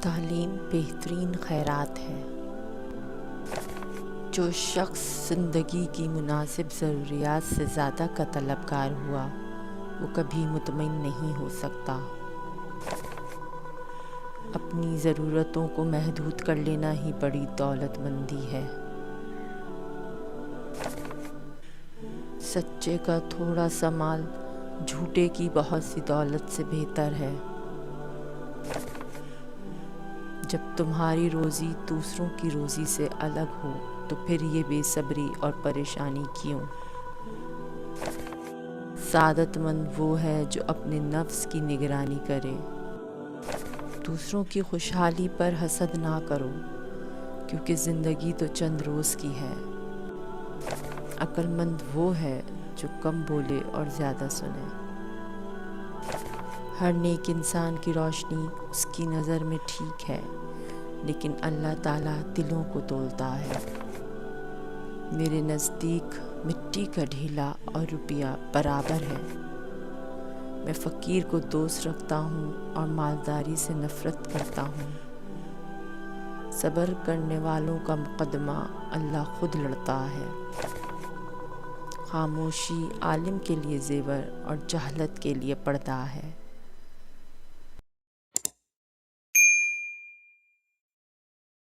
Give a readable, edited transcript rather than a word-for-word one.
تعلیم بہترین خیرات ہے۔ جو شخص زندگی کی مناسب ضروریات سے زیادہ کا طلبگار ہوا وہ کبھی مطمئن نہیں ہو سکتا۔ اپنی ضرورتوں کو محدود کر لینا ہی بڑی دولت مندی ہے۔ سچے کا تھوڑا سا مال جھوٹے کی بہت سی دولت سے بہتر ہے۔ جب تمہاری روزی دوسروں کی روزی سے الگ ہو تو پھر یہ بے صبری اور پریشانی کیوں؟ سعادت مند وہ ہے جو اپنے نفس کی نگرانی کرے۔ دوسروں کی خوشحالی پر حسد نہ کرو، کیونکہ زندگی تو چند روز کی ہے۔ عقل مند وہ ہے جو کم بولے اور زیادہ سنے۔ ہر نیک انسان کی روشنی اس کی نظر میں ٹھیک ہے، لیکن اللہ تعالیٰ دلوں کو تولتا ہے۔ میرے نزدیک مٹی کا ڈھیلا اور روپیہ برابر ہے۔ میں فقیر کو دوست رکھتا ہوں اور مالداری سے نفرت کرتا ہوں۔ صبر کرنے والوں کا مقدمہ اللہ خود لڑتا ہے۔ خاموشی عالم کے لیے زیور اور جہالت کے لیے پردہ ہے۔